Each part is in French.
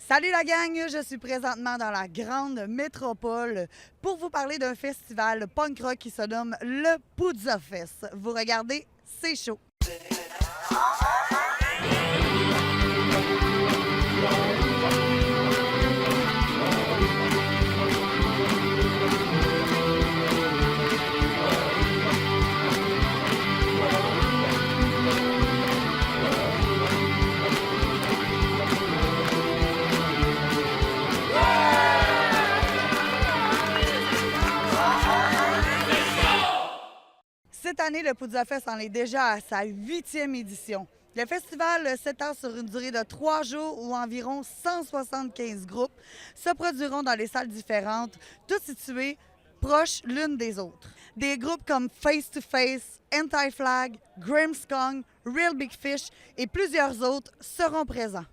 Salut la gang, je suis présentement dans la grande métropole pour vous parler d'un festival punk rock qui se nomme le Poudza Fest. Vous regardez, c'est chaud. Cette année, le Poudza Fest en est déjà à sa 8e édition. Le festival s'étend sur une durée de 3 jours où environ 175 groupes se produiront dans des salles différentes, toutes situées proches l'une des autres. Des groupes comme Face to Face, Anti-Flag, Grimmskong, Real Big Fish et plusieurs autres seront présents.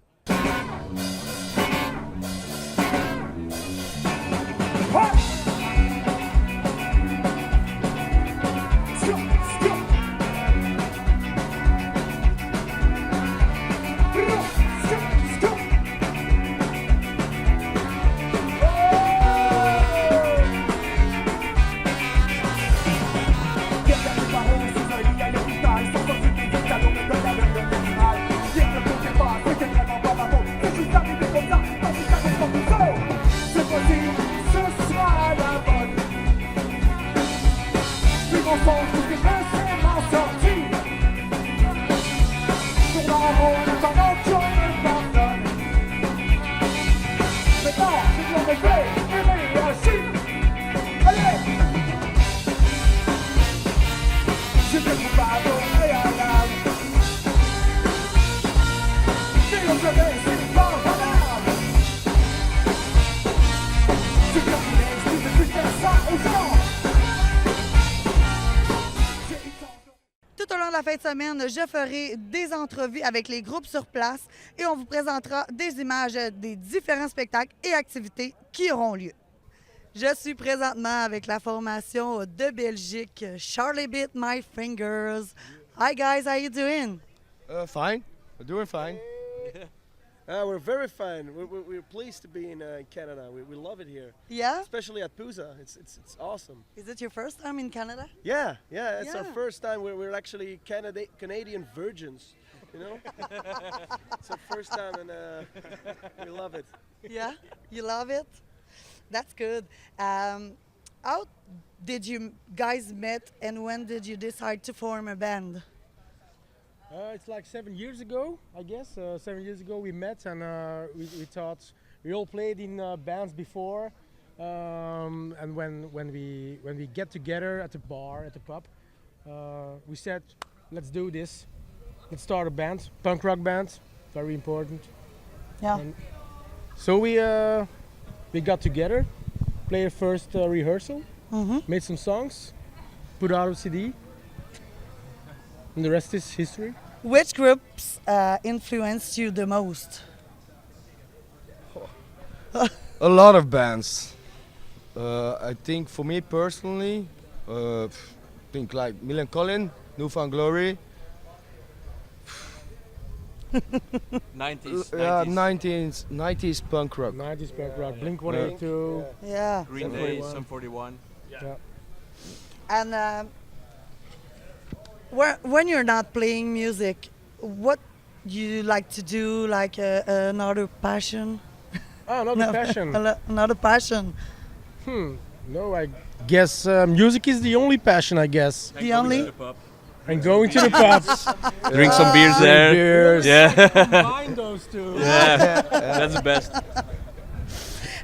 Tout au long de la fin de semaine, je ferai des entrevues avec les groupes sur place et on vous présentera des images des différents spectacles et activités qui auront lieu. Je suis présentement avec la formation de Belgique, Charlie Bit My Fingers. Hi guys, how you doing? Fine. We're doing fine. We're very fine. We're pleased to be in Canada. We love it here. Yeah? Especially at Poudza. It's awesome. Is it your first time in Canada? Yeah. It's our Yeah. first time. We're actually Canadian virgins. You know, it's our first time, and we love it. Yeah? You love it? That's good. How did you guys met and when did you decide to form a band? It's like 7 years ago, I guess. 7 years ago we met and we thought we all played in bands before. And when we get together at the bar, at the pub, we said, let's do this. Let's start a band, punk rock band, very important. Yeah. And so we got together, played a first rehearsal, made some songs, put out a CD, and the rest is history. Which groups influenced you the most? A lot of bands. I think for me personally, think like Millen Collin, New Found Glory. 90s punk rock. 90s punk rock, Blink-182. Yeah. Green Day, Sum 41. Yeah. And when you're not playing music, what do you like to do? Like another passion? Oh, not No, the passion. Another passion. No, I guess music is the only passion, I guess. The only? And going to the pubs. Drink some beers there. Beers. Yeah. Combine those two. Yeah. That's the best.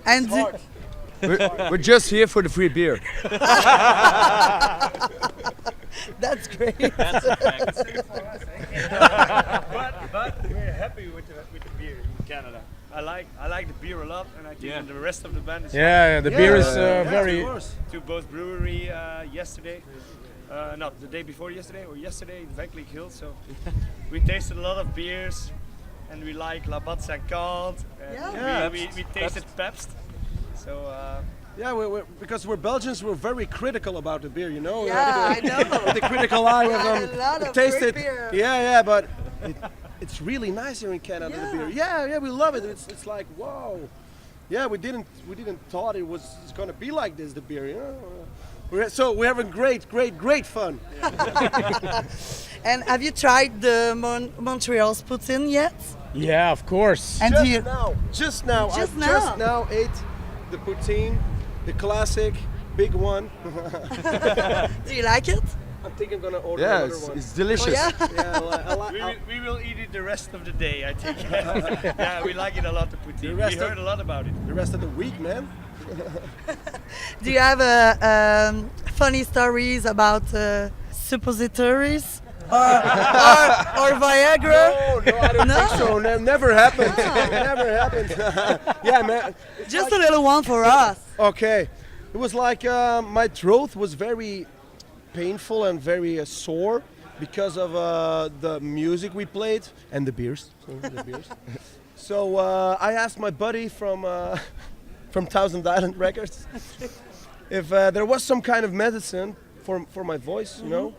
And We're just here for the free beer. that's great. That's a fact. But we're happy with the beer in Canada. I like the beer a lot, and I think the rest of the band is Yeah, the beer is very. to both brewery yesterday. Not the day before yesterday, or yesterday in Vankelijk Hill. So we tasted a lot of beers, and we like Labatt 50. Yeah. We tasted Pabst. So Yeah, because we're Belgians, we're very critical about the beer, you know. Yeah, I know. The critical eye of A lot of taste great it. beer. Yeah, but it's really nice here in Canada. Yeah. The beer. Yeah, we love it. It's like wow. Yeah, we didn't thought it was gonna be like this. The beer, you know. We're having great fun. And have you tried the Montreal's poutine yet? Yeah, of course. And do you, Just now, Just I now? just now ate the poutine, the classic, big one. do you like it? I think I'm gonna order Yeah, another one. it's delicious. Oh, yeah. Yeah, We will eat it the rest of the day, I think. Yeah, we like it a lot, the poutine. The We rest heard of- a lot about it. the rest of the week, man. Do you have funny stories about suppositories or Viagra? No, I don't No. think so. Never happened. Never happened. Yeah, man. Just a little one for us. Okay. It was like my throat was very painful and very sore because of the music we played and the beers. So I asked my buddy from Thousand Island Records if there was some kind of medicine for my voice, you know.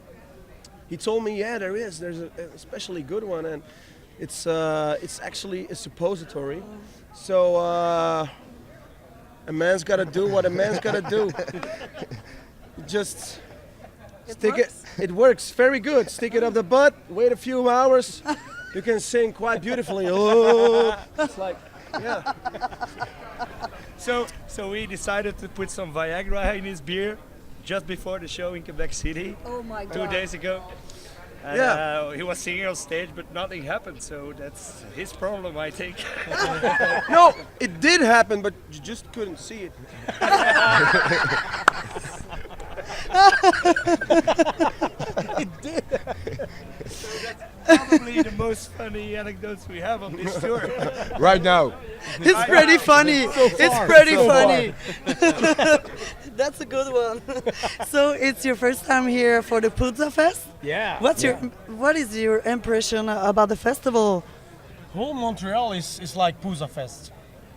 He told me, yeah, there is. There's a especially good one, and it's actually a suppository. So a man's got to do what a man's got to do. Just stick works? it. It works very good. Stick it up the butt. Wait a few hours. You can sing quite beautifully. Oh, it's like, yeah. So we decided to put some Viagra in his beer just before the show in Quebec City Oh my 2 days ago. And, Yeah. he was singing on stage, but nothing happened. So that's his problem, I think. No, it did happen, but you just couldn't see it. Probably the most funny anecdotes we have on this tour. Right now. It's pretty funny. It's pretty funny. That's a good one. So it's your first time here for the Puzza Fest? Yeah. What is your impression about the festival? Whole Montreal is like Puzza Fest.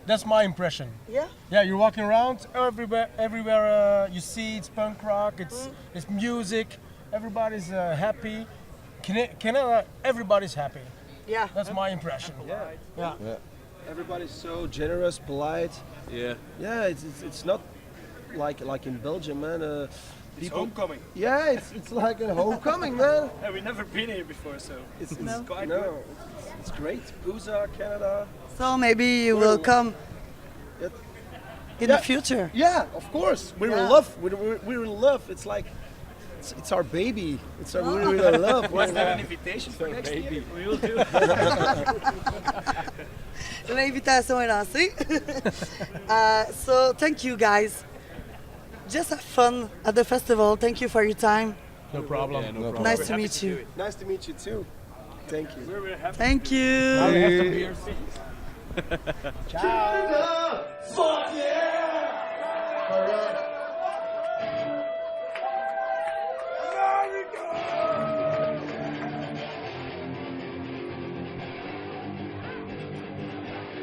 That's my impression. Yeah. Yeah, you're walking around everywhere you see it's punk rock, it's music, everybody's happy. Canada, everybody's happy. Yeah. That's my impression. Yeah. Everybody's so generous, polite. Yeah. Yeah, it's not like in Belgium, man. It's People, homecoming. yeah, it's like a homecoming, man. Yeah, we've never been here before, so it's quite good. No, it's great. Puzza, Canada. So maybe you will come Yeah. in Yeah. the future. Yeah, of course. We're Yeah. in love. We're in love. It's like it's our baby. It's our we're in love. Was there an invitation for next year? We will do. L'invitation est lancée. So thank you guys. Just have fun at the festival. Thank you for your time. No problem. Yeah, no problem. Nice to meet you. Nice to meet you too. Thank you. We're happy. Thank you. Have some beers.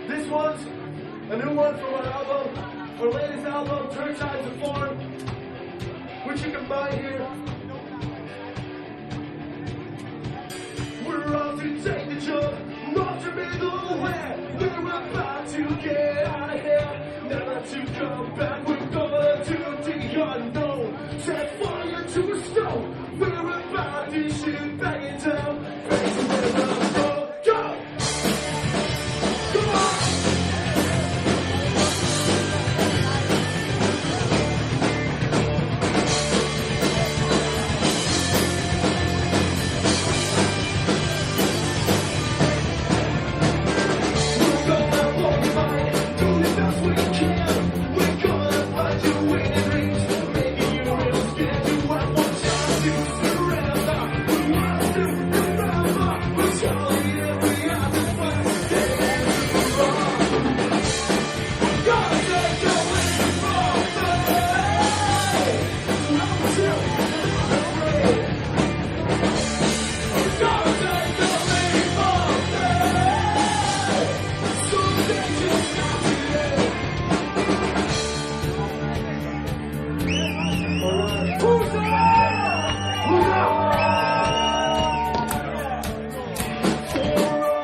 This one's a new one from our album, our latest album, Turn Tides to Form, which you can buy here. We're off to take the jump, not to middle where we're about to get out of here, never to come back. We're going to the unknown, set fire to a stone. We're about to shoot back in town, face the rhythm, go! Come on! For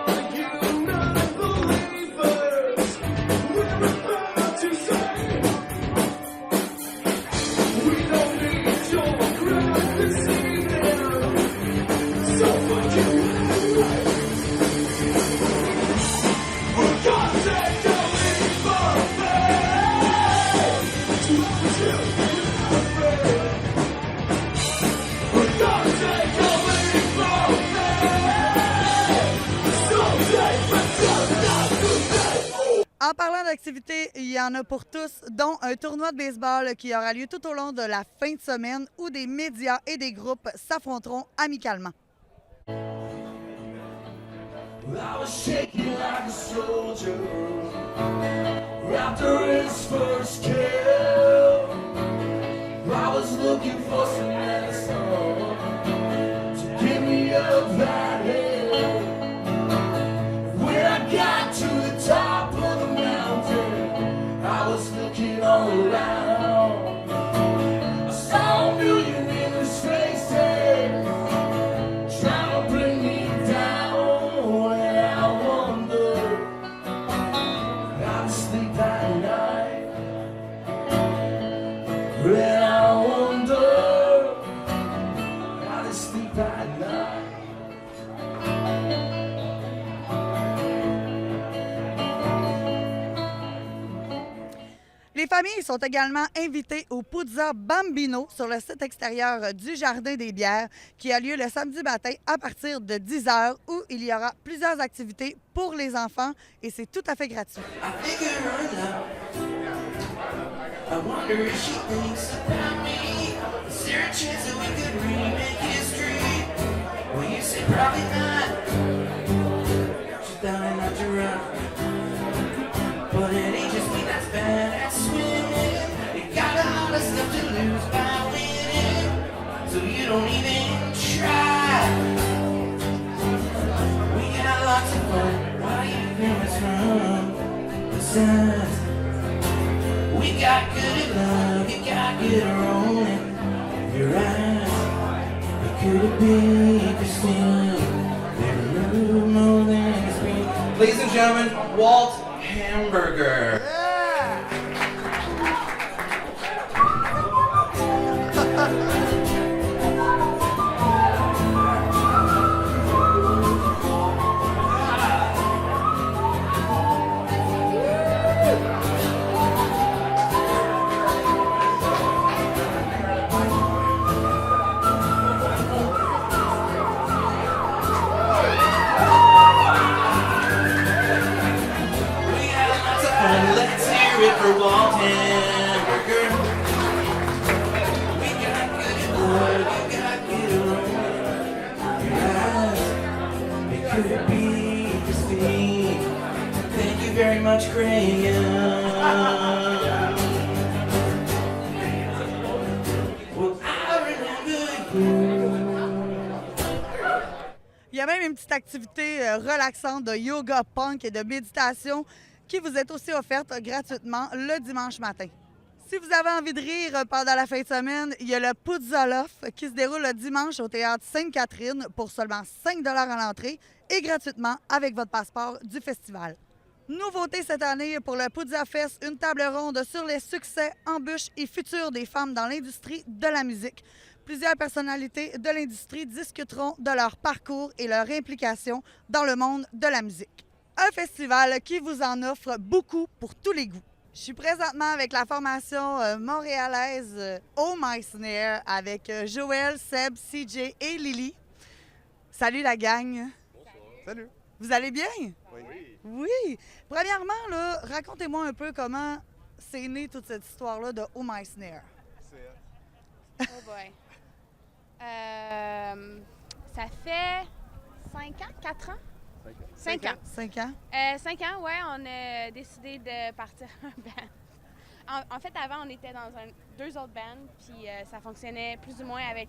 En parlant d'activités, il y en a pour tous, dont un tournoi de baseball qui aura lieu tout au long de la fin de semaine où des médias et des groupes s'affronteront amicalement. I was shaking like a soldier after his first kill. I was looking for some medicine to get me up that hill. When I got to the top of the mountain, I was looking all around. I saw a million English faces trying to bring me down, and I wonder how to sleep at night. And I wonder how to sleep at night. Les familles sont également invitées au Puzza Bambino sur le site extérieur du Jardin des Bières qui a lieu le samedi matin à partir de 10h où il y aura plusieurs activités pour les enfants et c'est tout à fait gratuit. I figure her out. I wonder if she thinks about me. Is there a chance that we could remake history? Well, you say probably not. She's dying not to run. But it ain't just me that's bad at swimming. You got a lot of stuff to lose by winning, so you don't even try. We got lots of fun. Why you think it's wrong? Besides, we got good at love, you got good at rolling. Your eyes, it could be Christine. They're a little more than a screen. Ladies and gentlemen, Walt Hamburger. Let's hear it for Walt Hamburger. We got good at love, you got good at rolling. Your eyes, it could be Christine. Thank you very much, Graham. Well, I remember you. Il y a même une petite activité relaxante de yoga punk et de méditation qui vous est aussi offerte gratuitement le dimanche matin. Si vous avez envie de rire pendant la fin de semaine, il y a le Puzzolof qui se déroule le dimanche au Théâtre Sainte-Catherine pour seulement 5 $ à l'entrée et gratuitement avec votre passeport du festival. Nouveauté cette année pour le Puzza Fest, une table ronde sur les succès, embûches et futurs des femmes dans l'industrie de la musique. Plusieurs personnalités de l'industrie discuteront de leur parcours et leur implication dans le monde de la musique. Un festival qui vous en offre beaucoup pour tous les goûts. Je suis présentement avec la formation montréalaise Oh My Snare avec Joël, Seb, CJ et Lily. Salut la gang! Salut! Vous allez bien? Oui. Oui! Premièrement, là, racontez-moi un peu comment c'est né toute cette histoire-là de Oh My Snare. Oh boy. Ça fait 5 ans, 4 ans? 5 ans. 5 ans? 5 ans, ouais, on a décidé de partir un band. En fait, avant, on était dans deux autres bands, puis ça fonctionnait plus ou moins avec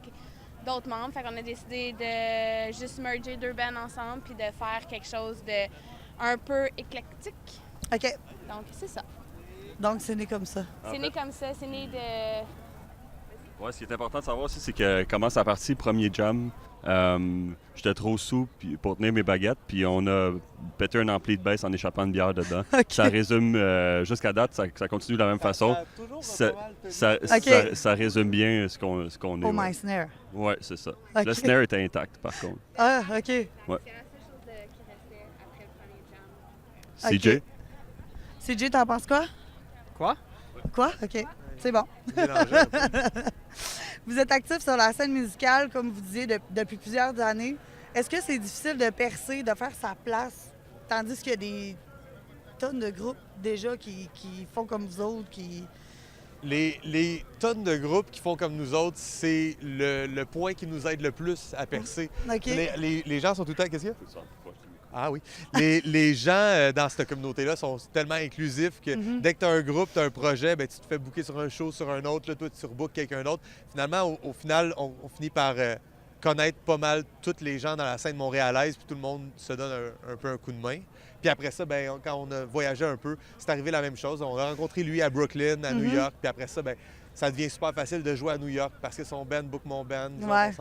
d'autres membres. Fait qu'on a décidé de juste merger deux bands ensemble, puis de faire quelque chose de un peu éclectique. OK. Donc, c'est ça. Donc, c'est né comme ça. C'est né comme ça, c'est né de... Ouais, ce qui est important de savoir aussi, c'est que comment ça a parti, premier jam. J'étais trop sous pour tenir mes baguettes, puis on a pété un ampli de bass en échappant une bière dedans. OK. Ça résume, jusqu'à date, ça continue de la même façon. Ça résume bien ce qu'on est. Oh My Snare. Oui, c'est ça. OK. Le snare était intact, par contre. Ah, OK. Ouais. C'est la seule chose qui restait après le premier jam. CJ? CJ, t'en penses quoi? Quoi? Quoi? OK. C'est bon. Vous êtes actif sur la scène musicale, comme vous disiez, depuis plusieurs années. Est-ce que c'est difficile de percer, de faire sa place, tandis qu'il y a tonnes de groupes déjà qui font comme vous autres, qui... Les tonnes de groupes qui font comme nous autres, c'est le point qui nous aide le plus à percer. OK. Les gens sont tout le temps... Qu'est-ce qu'il y a? Ah oui. Les gens dans cette communauté-là sont tellement inclusifs que dès que tu as un groupe, tu as un projet, ben, tu te fais booker sur un show, sur un autre, là, toi tu rebookes quelqu'un d'autre. Finalement, au final, on finit par connaître pas mal tous les gens dans la scène montréalaise, puis tout le monde se donne un peu un coup de main. Puis après ça, ben, quand on a voyagé un peu, c'est arrivé la même chose. On a rencontré lui à Brooklyn, à New York, puis après ça, ben, ça devient super facile de jouer à New York parce que son band book mon band. Ouais.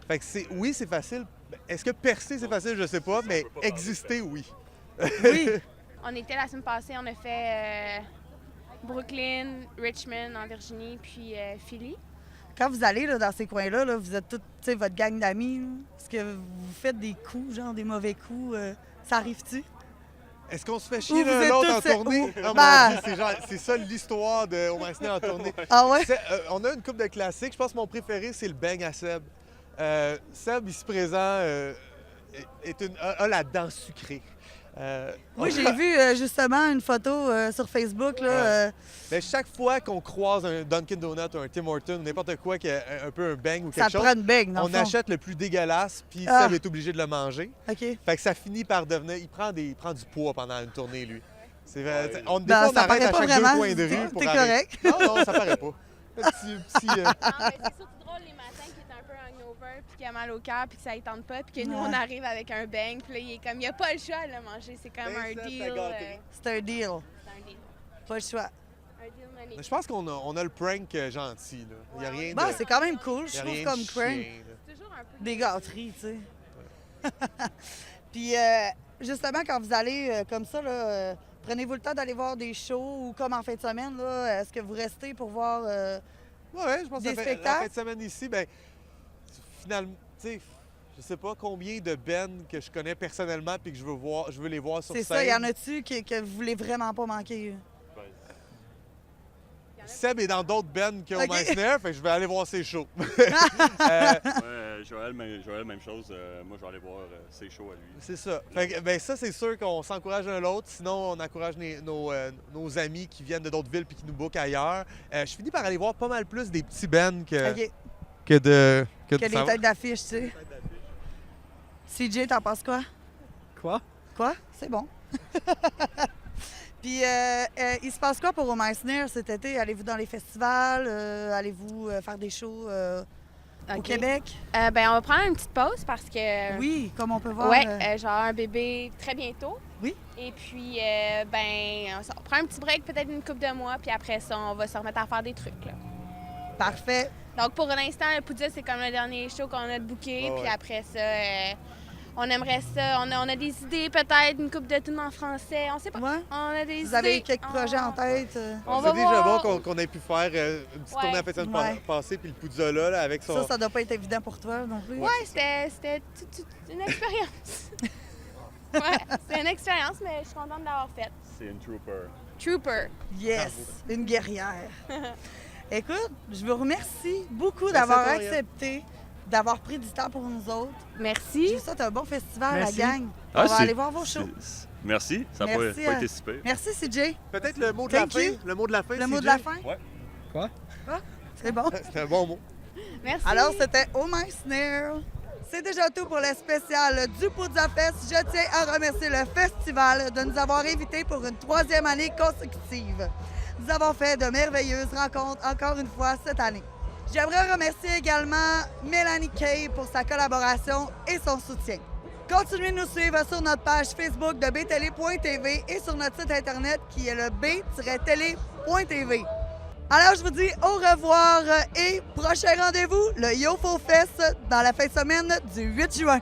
Fait que oui, c'est facile. Est-ce que percer, c'est facile? Je sais pas, mais exister, oui. Oui. On était la semaine passée, on a fait Brooklyn, Richmond en Virginie, puis Philly. Quand vous allez là, dans ces coins-là, là, vous êtes tous, tu sais, votre gang d'amis, là, est-ce que vous faites des coups, genre des mauvais coups? Ça arrive-tu? Est-ce qu'on se fait Ou chier vous l'un êtes l'autre en tous- tournée? ou- Oh Ben- mon Dieu, c'est ça l'histoire de Omar Sneer en tournée. Ah ouais? On a une couple de classiques. Je pense que mon préféré, c'est le bang à Seb. Seb, ici présent, a la dent sucrée. Oui, j'ai vu justement une photo sur Facebook. Là, Mais chaque fois qu'on croise un Dunkin' Donut ou un Tim Hortons ou n'importe quoi qui a un peu un bang ou ça quelque te chose, prend une beigne, dans on le fond. achète le plus dégueulasse, puis Ah. Seb est obligé de le manger. OK. Fait que ça finit par devenir... Il prend du poids pendant une tournée, lui. C'est vrai. Des Ben, fois, on ça arrête paraît à pas chaque vraiment. deux coins de rue pour T'es arrêter. correct. Non, ça paraît pas. Un petit, Non, mais c'est surtout drôle les matins qu'il est un peu hungover, puis qu'il a mal au cœur, puis que ça ne tente pas, puis que nous, Ouais. on arrive avec un bang, puis là, il est comme, il n'y a pas le choix de le manger. C'est comme Ben, un ça, t'as deal. gâté. C'est un deal. C'est un deal. Pas le choix. Un deal money. Je pense qu'on a le prank gentil. Là. Il n'y a rien de... Bon, c'est quand même cool, il y je a trouve, rien comme de crank. chien, là. C'est toujours un peu. Des gâteries, tu sais. Puis, justement, quand vous allez comme ça, là, prenez-vous le temps d'aller voir des shows ou comme en fin de semaine, là, est-ce que vous restez pour voir... Ouais, je pense Des que la spectacles? fin de semaine ici, ben finalement, tu sais, je sais pas combien de bands que je connais personnellement puis que je veux les voir sur C'est scène. ça, il y en a-tu que vous voulez vraiment pas manquer? Seb est dans d'autres bands que Ok. Omar Sneer, fait que je vais aller voir ses shows. Joël, même chose. Moi, je vais aller voir ses shows à lui. C'est ça. Fait que, ben ça, c'est sûr qu'on s'encourage l'un l'autre. Sinon, on encourage nos amis qui viennent de d'autres villes puis qui nous bookent ailleurs. Je finis par aller voir pas mal plus des petits bands OK. que de... Que les têtes d'affiche, tu sais. CJ, t'en penses quoi? Quoi? Quoi? C'est bon. Puis, il se passe quoi pour Omar Sneer cet été? Allez-vous dans les festivals? Allez-vous faire des shows au Ok. Québec? Ben, on va prendre une petite pause parce que. Oui, comme on peut voir. Ouais, genre un bébé très bientôt. Oui. Et puis, ben, on prend un petit break, peut-être une couple de mois, puis après ça, on va se remettre à faire des trucs, là. Parfait. Donc, pour l'instant, le Poudja, c'est comme le dernier show qu'on a de booké. Ah ouais. Puis après ça, on aimerait ça. On a des idées, peut-être, une coupe de tunes en français. On sait pas. Ouais. On a des idées. Vous avez quelques projets en tête? On va C'est déjà voir. bon qu'on ait pu faire une petite tournée à la semaine Ouais. passée puis le Poudzola là, avec son... Ça doit pas être évident pour toi non plus. Ouais, c'était une expérience. Ouais, c'était une expérience, mais je suis contente de l'avoir faite. C'est une trooper. Trooper. Yes, une guerrière. Écoute, je vous remercie beaucoup Merci d'avoir à toi, Ariane. accepté, d'avoir pris du temps pour nous autres. Je Merci. vous souhaite un bon festival, Merci. la gang. Ah, On va c'est- aller voir vos shows. Merci, ça n'a Merci, pas été si pire. Merci, CJ. Peut-être le mot de la Thank fin. you. Le mot de la fin, Le mot c'est de la Jay. fin? Ouais. Quoi? Ah, c'est bon. C'est un bon mot. Merci. Alors, c'était Omar Sneer. C'est déjà tout pour le spécial du Poudja Fest. Je tiens à remercier le festival de nous avoir invités pour une 3e année consécutive. Nous avons fait de merveilleuses rencontres encore une fois cette année. J'aimerais remercier également Mélanie Kay pour sa collaboration et son soutien. Continuez de nous suivre sur notre page Facebook de btele.tv et sur notre site internet qui est le b-tele.tv. Alors, je vous dis au revoir et prochain rendez-vous, le YoFo Fest dans la fin de semaine du 8 juin.